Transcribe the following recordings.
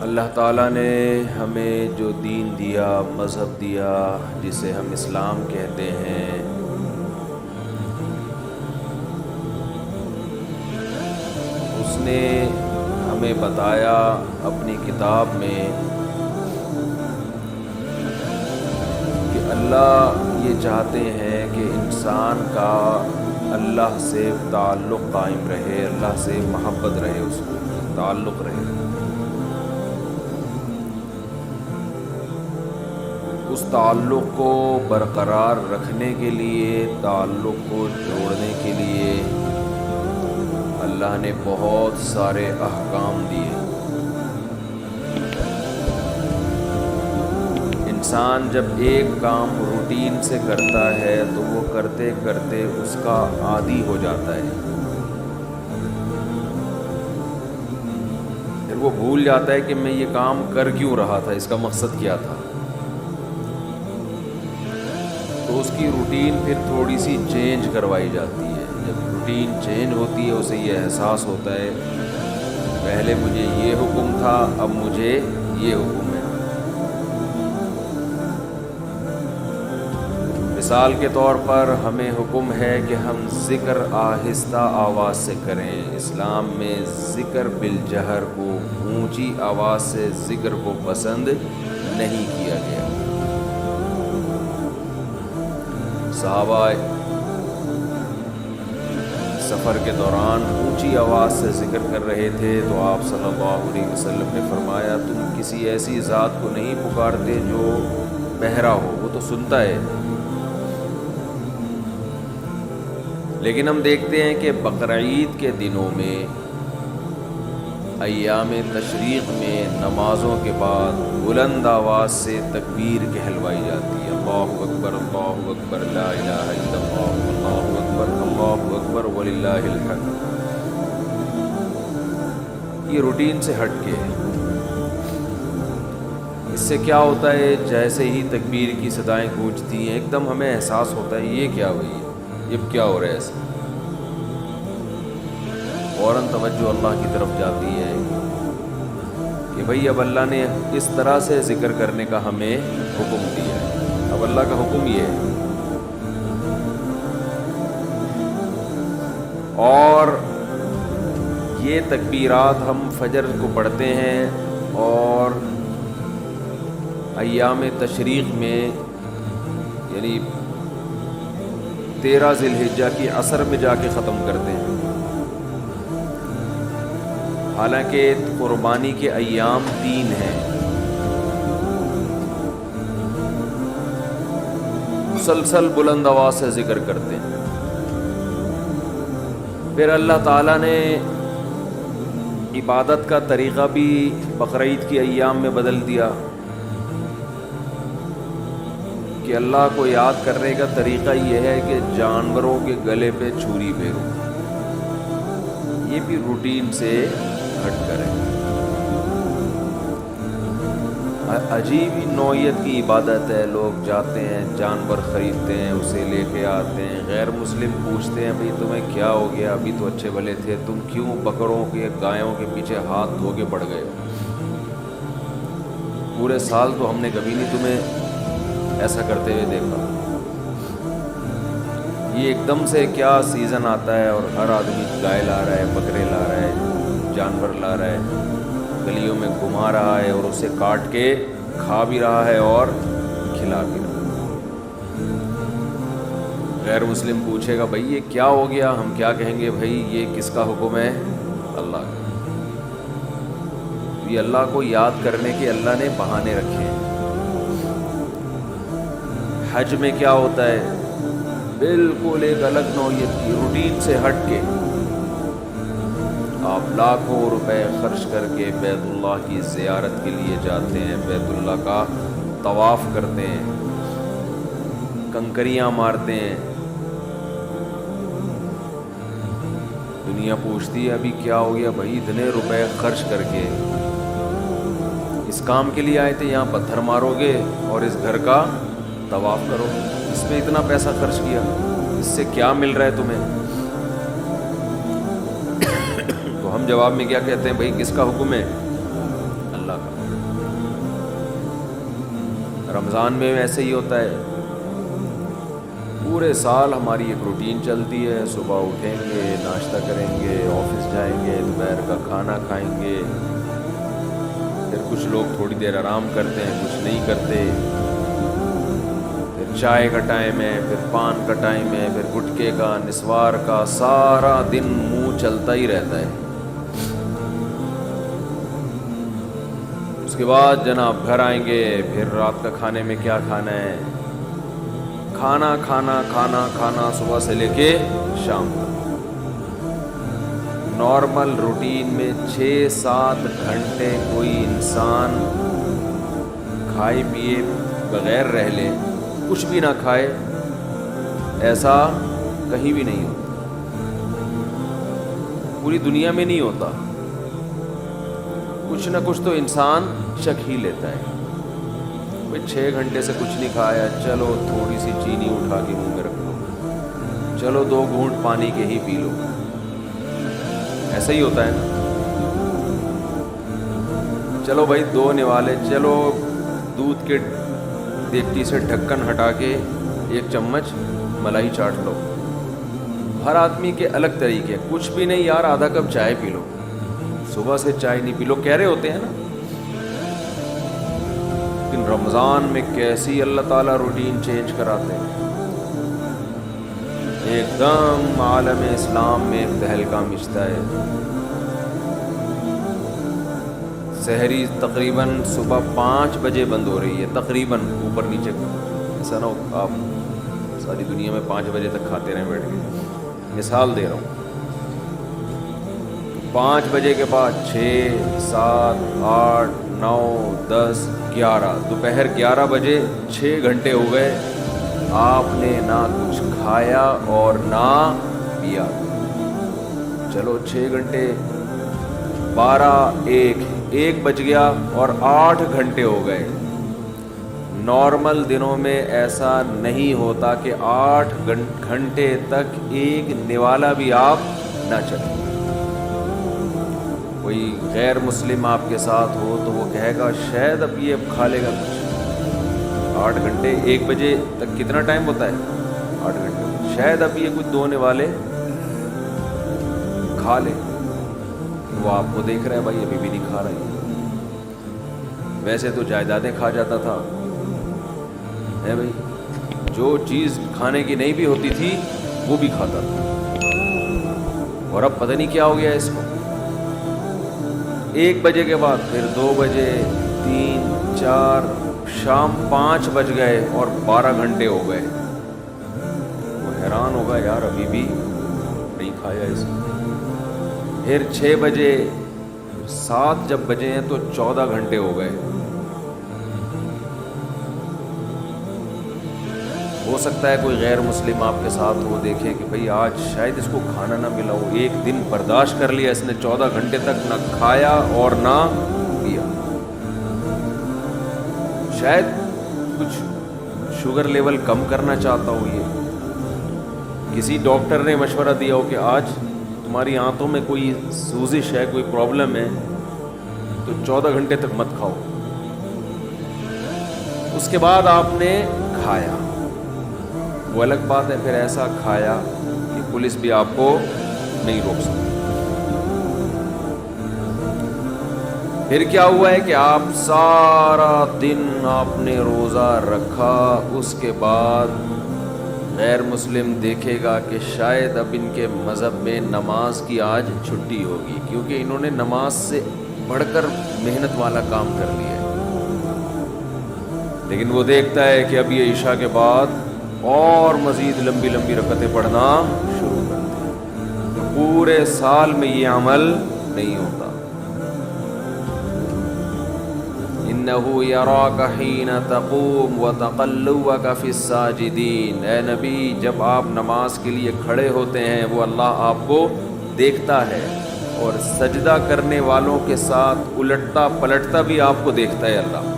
اللہ تعالیٰ نے ہمیں جو دین دیا، مذہب دیا، جسے ہم اسلام کہتے ہیں، اس نے ہمیں بتایا اپنی کتاب میں کہ اللہ یہ چاہتے ہیں کہ انسان کا اللہ سے تعلق قائم رہے، اللہ سے محبت رہے، اس کو تعلق رہے۔ اس تعلق کو برقرار رکھنے کے لیے، تعلق کو جوڑنے کے لیے اللہ نے بہت سارے احکام دیے۔ انسان جب ایک کام روٹین سے کرتا ہے تو وہ کرتے کرتے اس کا عادی ہو جاتا ہے، پھر وہ بھول جاتا ہے کہ میں یہ کام کر کیوں رہا تھا، اس کا مقصد کیا تھا۔ تو اس کی روٹین پھر تھوڑی سی چینج کروائی جاتی ہے۔ جب روٹین چینج ہوتی ہے اسے یہ احساس ہوتا ہے پہلے مجھے یہ حکم تھا، اب مجھے یہ حکم ہے۔ مثال کے طور پر ہمیں حکم ہے کہ ہم ذکر آہستہ آواز سے کریں۔ اسلام میں ذکر بالجہر کو، اونچی آواز سے ذکر کو پسند نہیں کیا گیا۔ صحابہ سفر کے دوران اونچی آواز سے ذکر کر رہے تھے تو آپ صلی اللہ علیہ وسلم نے فرمایا تم کسی ایسی ذات کو نہیں پکارتے جو بہرا ہو، وہ تو سنتا ہے۔ لیکن ہم دیکھتے ہیں کہ بقرعید کے دنوں میں، ایام تشریق میں نمازوں کے بعد بلند آواز سے تکبیر کہلوائی جاتی ہے۔ اللہ اکبر، اللہ اکبر، لا الہ الا اللہ، اللہ اکبر، اللہ اکبر وللہ الحمد۔ یہ روٹین سے ہٹ کے ہے۔ اس سے کیا ہوتا ہے، جیسے ہی تکبیر کی صدائیں گونجتی ہیں ایک دم ہمیں احساس ہوتا ہے یہ کیا ہوئی ہے، یہ کیا ہو رہا ہے ایسے، فوراً توجہ اللہ کی طرف جاتی ہے کہ بھئی اب اللہ نے اس طرح سے ذکر کرنے کا ہمیں حکم دیا ہے، اب اللہ کا حکم یہ ہے۔ اور یہ تکبیرات ہم فجر کو پڑھتے ہیں اور ایام تشریق میں، یعنی 13 ذی الحجہ کی عصر میں جا کے ختم کرتے ہیں۔ حالانکہ قربانی کے ایام 3 ہیں، مسلسل بلند آواز سے ذکر کرتے ہیں۔ پھر اللہ تعالیٰ نے عبادت کا طریقہ بھی بقرعید کے ایام میں بدل دیا کہ اللہ کو یاد کرنے کا طریقہ یہ ہے کہ جانوروں کے گلے پہ چھری پھیرو۔ یہ بھی روٹین سے ہٹ کر ہے، عجیب ہی نوعیت کی عبادت ہے۔ لوگ جاتے ہیں، جانور خریدتے ہیں، اسے لے کے آتے ہیں، غیر مسلم پوچھتے ہیں بھئی تمہیں کیا ہو گیا، ابھی تو اچھے بھلے تھے، تم کیوں بکروں کے، گایوں کے پیچھے ہاتھ دھو کے پڑ گئے ہو؟ پورے سال تو ہم نے کبھی نہیں تمہیں ایسا کرتے ہوئے دیکھا۔ یہ ایک دم سے کیا سیزن آتا ہے اور ہر آدمی گائے لا رہا ہے، بکرے لا رہا ہے، جانور لا رہا ہے، گلیوں میں گھما رہا ہے اور اسے کاٹ کے کھا بھی رہا ہے اور کھلا بھی رہا ہے۔ غیر مسلم پوچھے گا بھئی یہ کیا ہو گیا، ہم کیا کہیں گے بھئی یہ کس کا حکم ہے؟ اللہ کا۔ یہ اللہ کو یاد کرنے کے اللہ نے بہانے رکھے ہیں۔ حج میں کیا ہوتا ہے، بالکل ایک الگ نوعیت کی روٹین سے ہٹ کے آپ لاکھوں روپے خرچ کر کے بیت اللہ کی زیارت کے لیے جاتے ہیں، بیت اللہ کا طواف کرتے ہیں، کنکریاں مارتے ہیں۔ دنیا پوچھتی ہے ابھی کیا ہو گیا بھائی، اتنے روپے خرچ کر کے اس کام کے لیے آئے تھے، یہاں پتھر مارو گے اور اس گھر کا طواف کرو، اس میں اتنا پیسہ خرچ کیا، اس سے کیا مل رہا ہے تمہیں؟ تو ہم جواب میں کیا کہتے ہیں، بھائی کس کا حکم ہے؟ اللہ کا۔ رمضان میں ایسے ہی ہوتا ہے. پورے سال ہماری ایک روٹین چلتی ہے. صبح اٹھیں گے, ناشتہ کریں گے, آفس جائیں گے, دوپہر کا کھانا کھائیں گے, پھر کچھ لوگ تھوڑی دیر آرام کرتے ہیں, کچھ نہیں کرتے, پھر چائے کا ٹائم ہے, پھر پان کا ٹائم ہے, پھر گٹکے کا, نسوار کا, سارا دن منہ چلتا ہی رہتا ہے. اس کے بعد جناب گھر آئیں گے, پھر رات کا کھانے میں کیا کھانا ہے, کھانا کھانا کھانا کھانا صبح سے لے کے شام تک. نارمل روٹین میں 6-7 گھنٹے کوئی انسان کھائے پیے بغیر رہ لے, کچھ بھی نہ کھائے, ایسا کہیں بھی نہیں ہوتا, پوری دنیا میں نہیں ہوتا. کچھ نہ کچھ تو انسان چکھ ہی لیتا ہے. 6 گھنٹے سے کچھ نہیں کھایا, چلو تھوڑی سی چینی اٹھا کے منہ میں رکھ لو, چلو 2 گھونٹ پانی کے ہی پی لو, ایسا ہی ہوتا ہے نا. چلو بھائی 2 نوالے, چلو دودھ کے دیگچی سے ڈھکن ہٹا کے 1 چمچ ملائی چاٹ لو. ہر آدمی کے الگ طریقے. کچھ بھی نہیں یار, آدھا کپ چائے پی لو, صبح سے چائے نہیں پی لو, کہہ رہے ہوتے ہیں نا. لیکن رمضان میں کیسی اللہ تعالیٰ روٹین چینج کراتے ہیں, ایک دم عالم اسلام میں ایک تہلکہ مچتا ہے. سحری تقریباً صبح 5 بجے بند ہو رہی ہے, تقریباً, اوپر نیچے, ایسا نہ ہو آپ ساری دنیا میں 5 بجے تک کھاتے رہیں بیٹھ کے, مثال دے رہا ہوں. 5 بجے کے بعد 6, 7, 8, 9, 10, 11, دوپہر 11 بجے 6 گھنٹے ہو گئے, آپ نے نہ کچھ کھایا اور نہ پیا. چلو 6 گھنٹے, 12, 1 بج گیا اور 8 گھنٹے ہو گئے. نارمل دنوں میں ایسا نہیں ہوتا کہ 8 گھنٹے تک ایک نوالا بھی آپ نہ چلیں. کوئی غیر مسلم آپ کے ساتھ ہو تو وہ کہے گا شاید اب یہ کھا لے گا کچھ. 8 گھنٹے, 1 بجے تک کتنا ٹائم ہوتا ہے, 8 گھنٹے, شاید اب یہ کچھ 2 نوالے کھا لے. وہ آپ کو دیکھ رہا ہے بھائی ابھی بھی نہیں کھا رہا ہے. ویسے تو جائیدادیں کھا جاتا تھا ہے بھائی, جو چیز کھانے کی نہیں بھی ہوتی تھی وہ بھی کھاتا تھا. اور اب پتہ نہیں کیا ہو گیا اس کو. 1 بجے کے بعد پھر 2 بجے, 3, 4, شام 5 بج گئے اور 12 گھنٹے ہو گئے. وہ حیران ہوگا یار ابھی بھی نہیں کھایا اس کو. پھر 6 بجے, 7 جب بجے ہیں تو 14 گھنٹے ہو گئے. ہو سکتا ہے کوئی غیر مسلم آپ کے ساتھ ہو, دیکھے کہ بھئی آج شاید اس کو کھانا نہ ملا ہو. 1 دن برداشت کر لیا اس نے, 14 گھنٹے تک نہ کھایا اور نہ پیا. شاید کچھ شوگر لیول کم کرنا چاہتا ہو, یہ کسی ڈاکٹر نے مشورہ دیا ہو کہ آج تمہاری آنتوں میں کوئی سوزش ہے, کوئی پرابلم ہے, تو 14 گھنٹے تک مت کھاؤ. اس کے بعد آپ نے کھایا, وہ الگ بات ہے, پھر ایسا کھایا کہ پولیس بھی آپ کو نہیں روک سکتی. پھر کیا ہوا ہے کہ آپ سارا دن آپ نے روزہ رکھا. اس کے بعد غیر مسلم دیکھے گا کہ شاید اب ان کے مذہب میں نماز کی آج چھٹی ہوگی, کیونکہ انہوں نے نماز سے بڑھ کر محنت والا کام کر لیا ہے. لیکن وہ دیکھتا ہے کہ اب یہ عشاء کے بعد اور مزید لمبی لمبی رکعتیں پڑھنا شروع کرتے ہیں. تو پورے سال میں یہ عمل نہیں ہوتا. اِنَّهُ يَرَاكَ حِينَ تَقُومُ وَتَقَلُّبَكَ فِي السَّاجِدِينَ. اے نبی, جب آپ نماز کے لیے کھڑے ہوتے ہیں وہ اللہ آپ کو دیکھتا ہے, اور سجدہ کرنے والوں کے ساتھ الٹتا پلٹتا بھی آپ کو دیکھتا ہے اللہ.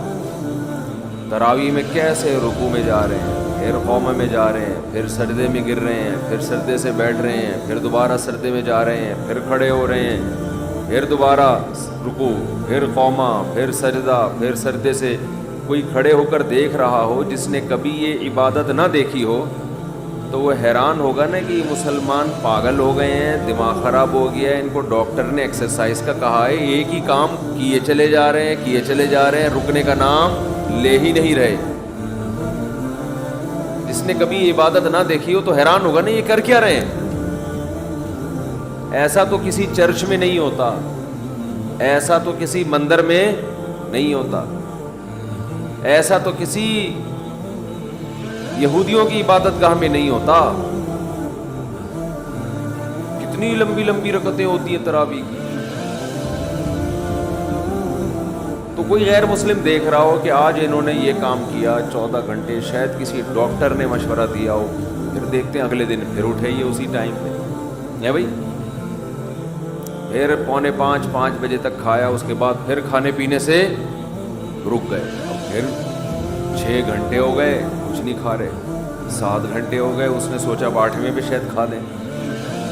تراویح میں کیسے رکوع میں جا رہے ہیں, پھر قومہ میں جا رہے ہیں, پھر سجدے میں گر رہے ہیں, پھر سجدے سے بیٹھ رہے ہیں, پھر دوبارہ سجدے میں جا رہے ہیں, پھر کھڑے ہو رہے ہیں, پھر دوبارہ رکوع, پھر قومہ, پھر سجدہ, پھر سجدے سے کوئی کھڑے ہو کر دیکھ رہا ہو جس نے کبھی یہ عبادت نہ دیکھی ہو تو وہ حیران ہوگا نا کہ یہ مسلمان پاگل ہو گئے ہیں, دماغ خراب ہو گیا ہے, ان کو ڈاکٹر نے ایکسرسائز کا کہا ہے, ایک ہی کام کیے چلے جا رہے ہیں, رکنے کا نام لے ہی نہیں رہے. جس نے کبھی عبادت نہ دیکھی ہو تو حیران ہوگا نا یہ کر کیا رہے ہیں. ایسا تو کسی چرچ میں نہیں ہوتا, ایسا تو کسی مندر میں نہیں ہوتا, ایسا تو کسی یہودیوں کی عبادت گاہ میں نہیں ہوتا. کتنی لمبی لمبی رکعتیں ہوتی ہیں تراویح کی. تو کوئی غیر مسلم دیکھ رہا ہو کہ آج انہوں نے یہ کام کیا 14 گھنٹے, شاید کسی ڈاکٹر نے مشورہ دیا ہو, پھر دیکھتے ہیں اگلے دن پھر اٹھے یہ اسی ٹائم پہ ہے بھائی, پھر 4:45 بجے تک کھایا, اس کے بعد پھر کھانے پینے سے رک گئے, اب پھر 6 گھنٹے ہو گئے کچھ نہیں کھا رہے, 7 گھنٹے ہو گئے, اس نے سوچا 8ویں پہ شاید کھا لیں,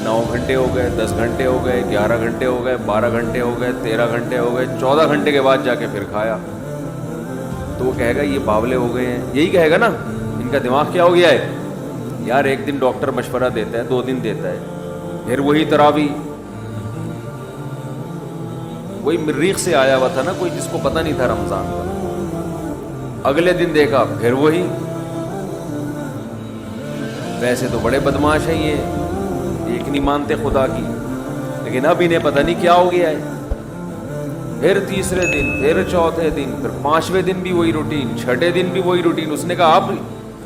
9 گھنٹے ہو گئے, 10 گھنٹے ہو گئے, 11 گھنٹے ہو گئے, 12 گھنٹے ہو گئے, 13 گھنٹے ہو گئے, 14 گھنٹے کے بعد جا کے پھر کھایا. تو وہ کہے گا یہ باولے ہو گئے ہیں, یہی کہے گا نا, ان کا دماغ کیا ہو گیا ہے یار. ایک دن ڈاکٹر مشورہ دیتا ہے, 2 دن دیتا ہے, پھر وہی تراویح, وہی مریخ سے آیا ہوا تھا نا کوئی جس کو پتہ نہیں تھا رمضان کا, اگلے دن دیکھا پھر وہی. ویسے تو بڑے بدماش ہیں یہ, ایک نہیں مانتے خدا کی, لیکن اب انہیں پتہ نہیں کیا ہو گیا ہے. پھر تیسرے دن, پھر چوتھے دن, پھر 5ویں دن بھی وہی روٹین, 6ٹھے دن بھی وہی روٹین. اس نے کہا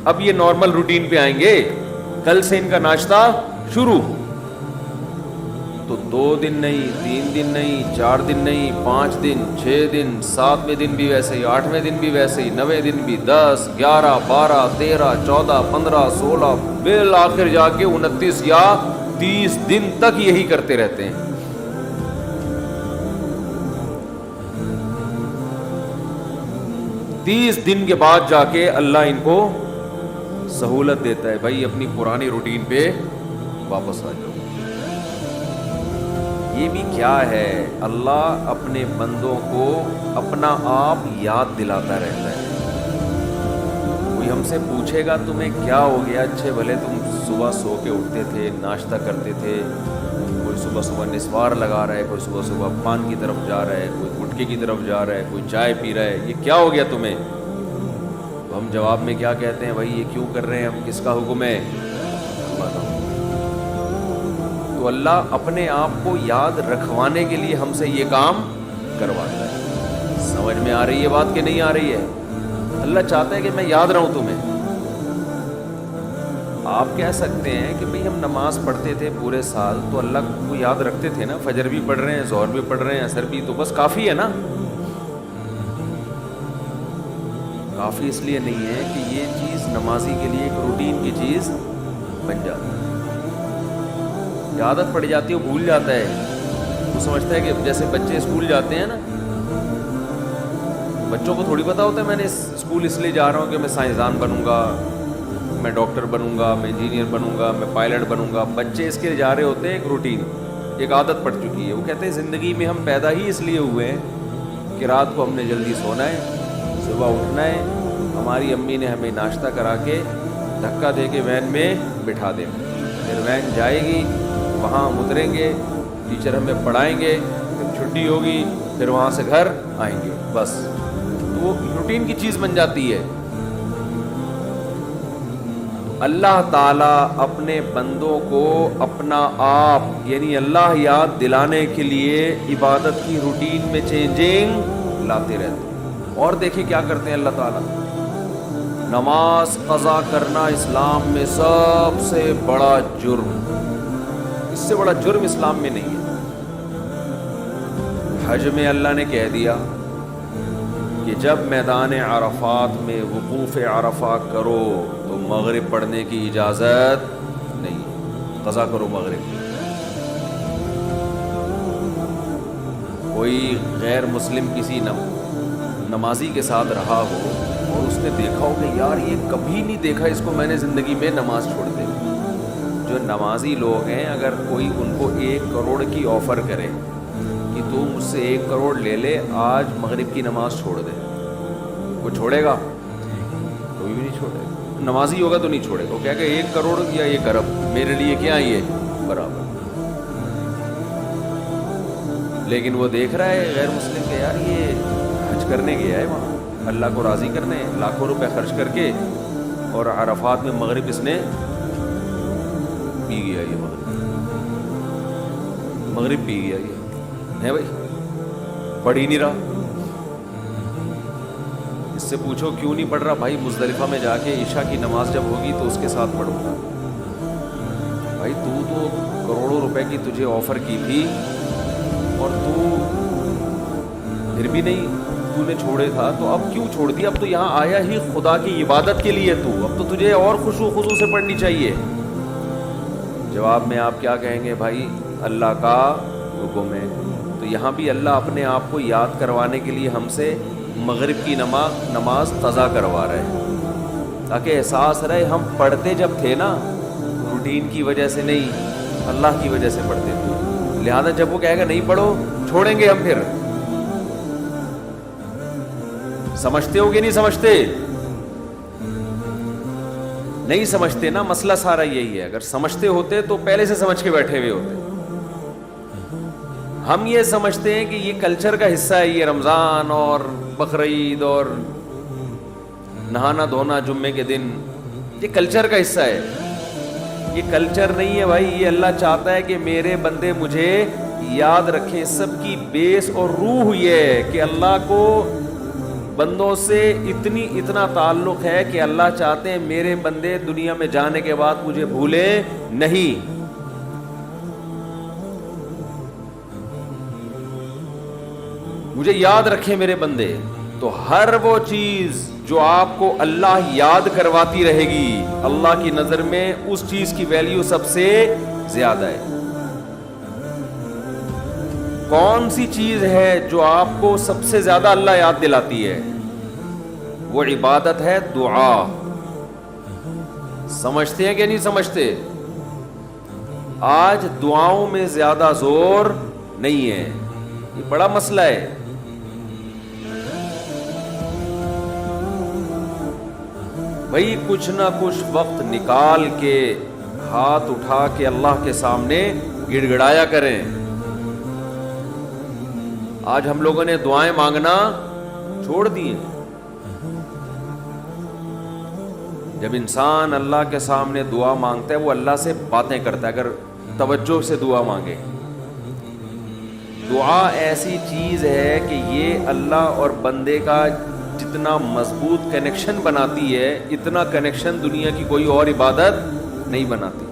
اب یہ نارمل روٹین پہ آئیں گے, کل سے ان کا ناشتہ شروع. تو 2 دن نہیں, 3 دن نہیں, 4 دن نہیں, 5 دن, 6 دن, 7ویں دن بھی ویسے ہی, 8ویں دن بھی ویسے ہی, 9ویں دن بھی, 10, 11, 12, 13, 14, 15, 16, بالآخر جا کے 29 یا 30 دن تک یہی کرتے رہتے ہیں. تیس دن کے بعد جا کے اللہ ان کو سہولت دیتا ہے, بھائی اپنی پرانی روٹین پہ واپس آ جاؤ. یہ بھی کیا ہے, اللہ اپنے بندوں کو اپنا آپ یاد دلاتا رہتا ہے. کوئی ہم سے پوچھے گا تمہیں کیا ہو گیا, اچھے بھلے تم صبح سو کے اٹھتے تھے, ناشتہ کرتے تھے, کوئی صبح صبح نسوار لگا رہا ہے, کوئی صبح صبح پان کی طرف جا رہا ہے, کوئی گٹکے کی طرف جا رہا ہے, کوئی چائے پی رہا ہے, یہ کیا ہو گیا تمہیں؟ تو ہم جواب میں کیا کہتے ہیں, بھائی یہ کیوں کر رہے ہیں ہم, کس کا حکم ہے؟ تو اللہ اپنے آپ کو یاد رکھوانے کے لیے ہم سے یہ کام کرواتا ہے. سمجھ میں آ رہی ہے بات کہ نہیں آ رہی ہے؟ اللہ چاہتا ہے کہ میں یاد رہوں تمہیں. آپ کہہ سکتے ہیں کہ بھئی ہم نماز پڑھتے تھے پورے سال تو اللہ کو یاد رکھتے تھے نا, فجر بھی پڑھ رہے ہیں, ظہر بھی پڑھ رہے ہیں, عصر بھی, تو بس کافی ہے نا. کافی اس لیے نہیں ہے کہ یہ چیز نمازی کے لیے ایک روٹین کی چیز بن جاتی ہے. عادت پڑ جاتی ہے, وہ بھول جاتا ہے, وہ سمجھتا ہے کہ جیسے بچے اسکول جاتے ہیں نا, بچوں کو تھوڑی پتہ ہوتا ہے میں نے اسکول اس لیے جا رہا ہوں کہ میں سائنسدان بنوں گا, میں ڈاکٹر بنوں گا, میں انجینئر بنوں گا, میں پائلٹ بنوں گا. بچے اس کے جا رہے ہوتے ہیں, ایک روٹین, ایک عادت پڑ چکی ہے. وہ کہتے ہیں زندگی میں ہم پیدا ہی اس لیے ہوئے ہیں کہ رات کو ہم نے جلدی سونا ہے, صبح اٹھنا ہے, ہماری امی نے ہمیں ناشتہ کرا کے دھکا دے کے وین میں بٹھا دینا, پھر وین جائے گی, وہاں ہم اتریں گے, ٹیچر ہمیں پڑھائیں گے, پھر چھٹی ہوگی, پھر وہاں سے گھر آئیں گے, بس. تو وہ روٹین کی چیز بن جاتی ہے. اللہ تعالیٰ اپنے بندوں کو اپنا آپ یعنی اللہ یاد دلانے کے لیے عبادت کی روٹین میں چینجنگ لاتے رہتے ہیں. اور دیکھیں کیا کرتے ہیں اللہ تعالیٰ, نماز قضا کرنا اسلام میں سب سے بڑا جرم, اس سے بڑا جرم اسلام میں نہیں ہے. حج میں اللہ نے کہہ دیا کہ جب میدان عرفات میں وقوف عرفہ کرو تو مغرب پڑھنے کی اجازت نہیں, قضا کرو مغرب کی. کوئی غیر مسلم کسی نمازی کے ساتھ رہا ہو اور اس نے دیکھا ہو کہ یار یہ کبھی نہیں دیکھا اس کو میں نے زندگی میں, نماز چھوڑ دے. جو نمازی لوگ ہیں اگر کوئی ان کو 1 کروڑ کی آفر کرے کہ تو مجھ سے 1 کروڑ لے لے, آج مغرب کی نماز چھوڑ دے, وہ چھوڑے گا؟ کوئی بھی نہیں چھوڑے گا. نمازی ہوگا تو نہیں چھوڑے گا. وہ کہے گا 1 کروڑ یا 1 ارب میرے لیے کیا یہ برابر. لیکن وہ دیکھ رہا ہے غیر مسلم کہ یار یہ حج کرنے گیا ہے وہاں اللہ کو راضی کرنے، لاکھوں روپے خرچ کر کے، اور عرفات میں مغرب اس نے پی گیا. یہ مغرب پی گیا. یہ ہے بھائی، پڑھ ہی نہیں رہا. اس سے پوچھو کیوں نہیں پڑھ رہا؟ بھائی مزدلفہ میں جا کے عشاء کی نماز جب ہوگی تو اس کے ساتھ پڑھوں گا. بھائی تو کروڑوں روپے کی تجھے آفر کی تھی اور تو پھر بھی نہیں، تو نے چھوڑے تھا تو اب کیوں چھوڑ دیا؟ اب تو یہاں آیا ہی خدا کی عبادت کے لیے، تو اب تو تجھے اور خشوع و خضوع سے پڑھنی چاہیے. جواب میں آپ کیا کہیں گے؟ بھائی اللہ کا حکم ہے. تو یہاں بھی اللہ اپنے آپ کو یاد کروانے کے لیے ہم سے مغرب کی نماز قضا کروا رہے ہیں، تاکہ احساس رہے ہم پڑھتے جب تھے نا روٹین کی وجہ سے نہیں، اللہ کی وجہ سے پڑھتے تھے. لہذا جب وہ کہے گا نہیں پڑھو، چھوڑیں گے ہم. پھر سمجھتے ہو کہ نہیں سمجھتے؟ نہیں سمجھتے نا. مسئلہ سارا یہی ہے. اگر سمجھتے ہوتے تو پہلے سے سمجھ کے بیٹھے ہوئے ہوتے. ہم یہ سمجھتے ہیں کہ یہ کلچر کا حصہ ہے، یہ رمضان اور بقرعید اور نہانا دھونا جمعے کے دن، یہ کلچر کا حصہ ہے. یہ کلچر نہیں ہے بھائی. یہ اللہ چاہتا ہے کہ میرے بندے مجھے یاد رکھیں. سب کی بیس اور روح یہ ہے کہ اللہ کو بندوں سے اتنا تعلق ہے کہ اللہ چاہتے ہیں میرے بندے دنیا میں جانے کے بعد مجھے بھولے نہیں. مجھے یاد رکھیں میرے بندے. تو ہر وہ چیز جو آپ کو اللہ یاد کرواتی رہے گی، اللہ کی نظر میں اس چیز کی ویلیو سب سے زیادہ ہے. کون سی چیز ہے جو آپ کو سب سے زیادہ اللہ یاد دلاتی ہے؟ وہ عبادت ہے دعا. سمجھتے ہیں کہ نہیں سمجھتے؟ آج دعاؤں میں زیادہ زور نہیں ہے. یہ بڑا مسئلہ ہے. بھائی کچھ نہ کچھ وقت نکال کے ہاتھ اٹھا کے اللہ کے سامنے گڑ گڑایا کریں. آج ہم لوگوں نے دعائیں مانگنا چھوڑ دیے. جب انسان اللہ کے سامنے دعا مانگتا ہے وہ اللہ سے باتیں کرتا ہے. اگر توجہ سے دعا مانگے، دعا ایسی چیز ہے کہ یہ اللہ اور بندے کا جتنا مضبوط کنیکشن بناتی ہے، اتنا کنیکشن دنیا کی کوئی اور عبادت نہیں بناتی.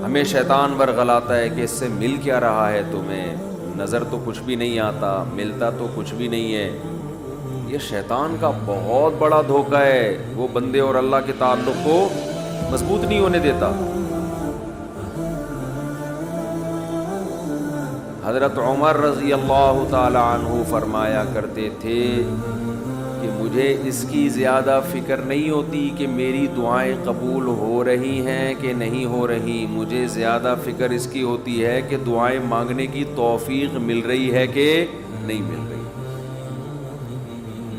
ہمیں شیطان ورغلاتا ہے کہ اس سے مل کیا رہا ہے تمہیں، نظر تو کچھ بھی نہیں آتا، ملتا تو کچھ بھی نہیں ہے. یہ شیطان کا بہت بڑا دھوکہ ہے. وہ بندے اور اللہ کے تعلق کو مضبوط نہیں ہونے دیتا. حضرت عمر رضی اللہ تعالی عنہ فرمایا کرتے تھے کہ مجھے اس کی زیادہ فکر نہیں ہوتی کہ میری دعائیں قبول ہو رہی ہیں کہ نہیں ہو رہی. مجھے زیادہ فکر اس کی ہوتی ہے کہ دعائیں مانگنے کی توفیق مل رہی ہے کہ نہیں مل رہی.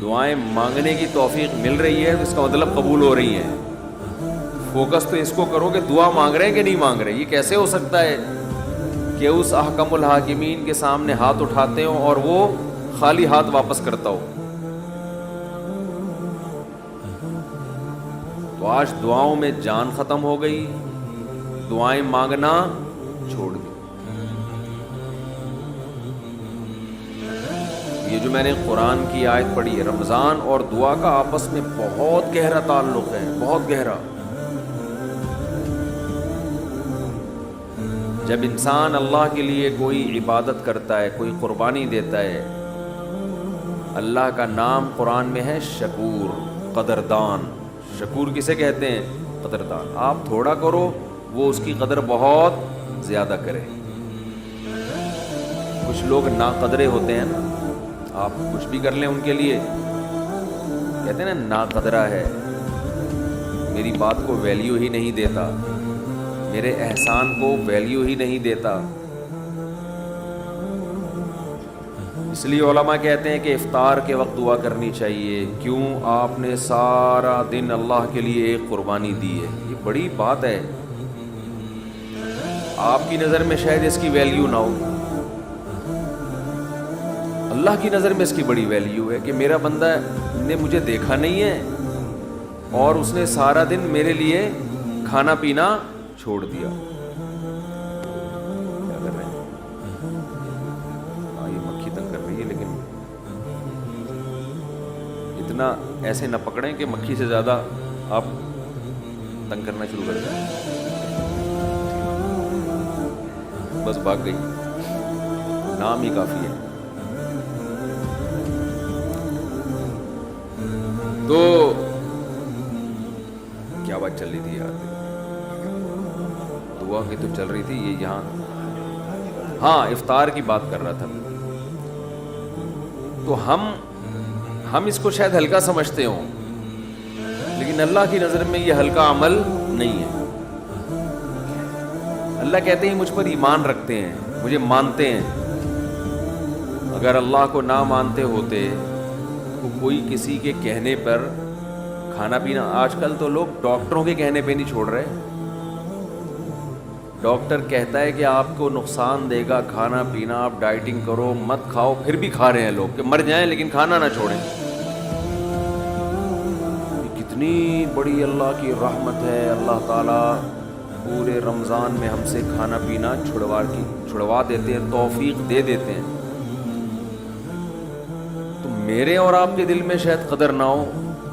دعائیں مانگنے کی توفیق مل رہی ہے تو اس کا مطلب قبول ہو رہی ہیں. فوکس تو اس کو کرو کہ دعا مانگ رہے ہیں کہ نہیں مانگ رہے. یہ کیسے ہو سکتا ہے کہ اس احکم الحاکمین کے سامنے ہاتھ اٹھاتے ہوں اور وہ خالی ہاتھ واپس کرتا ہو؟ تو آج دعاؤں میں جان ختم ہو گئی، دعائیں مانگنا چھوڑ دی. یہ جو میں نے قرآن کی آیت پڑھی ہے، رمضان اور دعا کا آپس میں بہت گہرا تعلق ہے، بہت گہرا. جب انسان اللہ کے لیے کوئی عبادت کرتا ہے، کوئی قربانی دیتا ہے، اللہ کا نام قرآن میں ہے شکور، قدردان. شکور کسے کہتے ہیں؟ قدردان. آپ تھوڑا کرو وہ اس کی قدر بہت زیادہ کرے. کچھ لوگ ناقدرے ہوتے ہیں نا، آپ کچھ بھی کر لیں ان کے لیے کہتے ہیں نا ناقدرہ ہے، میری بات کو ویلیو ہی نہیں دیتا، میرے احسان کو ویلیو ہی نہیں دیتا. اس لیے علماء کہتے ہیں کہ افطار کے وقت دعا کرنی چاہیے. کیوں؟ آپ نے سارا دن اللہ کے لیے ایک قربانی دی ہے. یہ بڑی بات ہے. آپ کی نظر میں شاید اس کی ویلیو نہ ہو, اللہ کی نظر میں اس کی بڑی ویلیو ہے کہ میرا بندہ نے مجھے دیکھا نہیں ہے اور اس نے سارا دن میرے لیے کھانا پینا چھوڑ دیا. کیا کر رہے ہیں؟ ہاں, یہ مکھی تنگ کر رہی ہے, لیکن اتنا ایسے نہ پکڑیں کہ مکھی سے زیادہ آپ تنگ کرنا شروع کر دیں. بس بھاگ گئی, نام ہی کافی ہے. تو کیا بات چل رہی تھی یار؟ دعا کی تو چل رہی تھی. یہ یہاں ہاں افطار کی بات کر رہا تھا. تو ہم اس کو شاید ہلکا سمجھتے ہوں, لیکن اللہ کی نظر میں یہ ہلکا عمل نہیں ہے. اللہ کہتے ہیں مجھ پر ایمان رکھتے ہیں, مجھے مانتے ہیں. اگر اللہ کو نہ مانتے ہوتے تو کوئی کسی کے کہنے پر کھانا پینا, آج کل تو لوگ ڈاکٹروں کے کہنے پہ نہیں چھوڑ رہے. ڈاکٹر کہتا ہے کہ آپ کو نقصان دے گا کھانا پینا, آپ ڈائٹنگ کرو, مت کھاؤ, پھر بھی کھا رہے ہیں لوگ کہ مر جائیں لیکن کھانا نہ چھوڑیں. کتنی بڑی اللہ کی رحمت ہے. اللہ تعالیٰ پورے رمضان میں ہم سے کھانا پینا چھڑوا دیتے ہیں, توفیق دے دیتے ہیں. تو میرے اور آپ کے دل میں شاید قدر نہ ہو,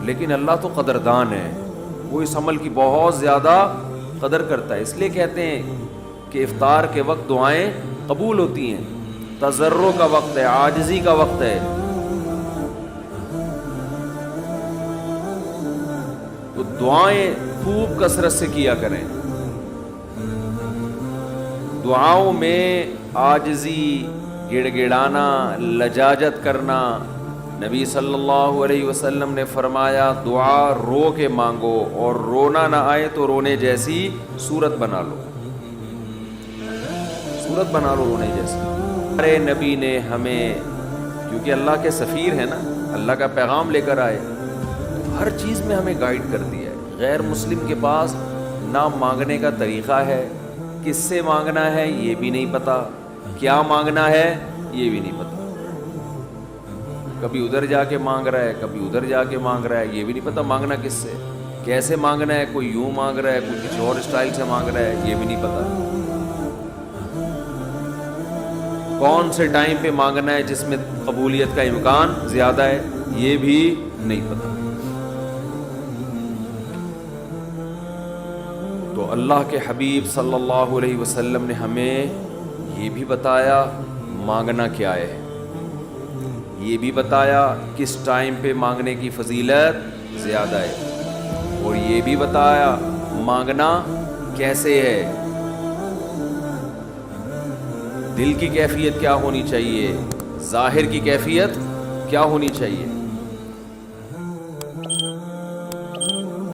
لیکن اللہ تو قدردان ہے, وہ اس عمل کی بہت زیادہ قدر کرتا ہے. اس لیے کہتے ہیں کہ افطار کے وقت دعائیں قبول ہوتی ہیں. تضرع کا وقت ہے, عاجزی کا وقت ہے. تو دعائیں خوب کثرت سے کیا کریں. دعاؤں میں عاجزی, گڑ گڑانا, لجاجت کرنا. نبی صلی اللہ علیہ وسلم نے فرمایا دعا رو کے مانگو, اور رونا نہ آئے تو رونے جیسی صورت بنا لو. صورت بنا لو رونے جیسی. ہمارے نبی نے ہمیں, کیونکہ اللہ کے سفیر ہیں نا, اللہ کا پیغام لے کر آئے, تو ہر چیز میں ہمیں گائیڈ کر دیا ہے. غیر مسلم کے پاس نہ مانگنے کا طریقہ ہے, کس سے مانگنا ہے یہ بھی نہیں پتا, کیا مانگنا ہے یہ بھی نہیں پتا. کبھی ادھر جا کے مانگ رہا ہے, کبھی ادھر جا کے مانگ رہا ہے, یہ بھی نہیں پتا مانگنا کس سے, کیسے مانگنا ہے. کوئی یوں مانگ رہا ہے, کوئی کسی اور اسٹائل سے مانگ رہا ہے, یہ بھی نہیں پتا. کون سے ٹائم پہ مانگنا ہے جس میں قبولیت کا امکان زیادہ ہے, یہ بھی نہیں پتا. تو اللہ کے حبیب صلی اللہ علیہ وسلم نے ہمیں یہ بھی بتایا مانگنا کیا ہے, یہ بھی بتایا کس ٹائم پہ مانگنے کی فضیلت زیادہ ہے, اور یہ بھی بتایا مانگنا کیسے ہے. دل کی کیفیت کیا ہونی چاہیے, ظاہر کی کیفیت کیا ہونی چاہیے.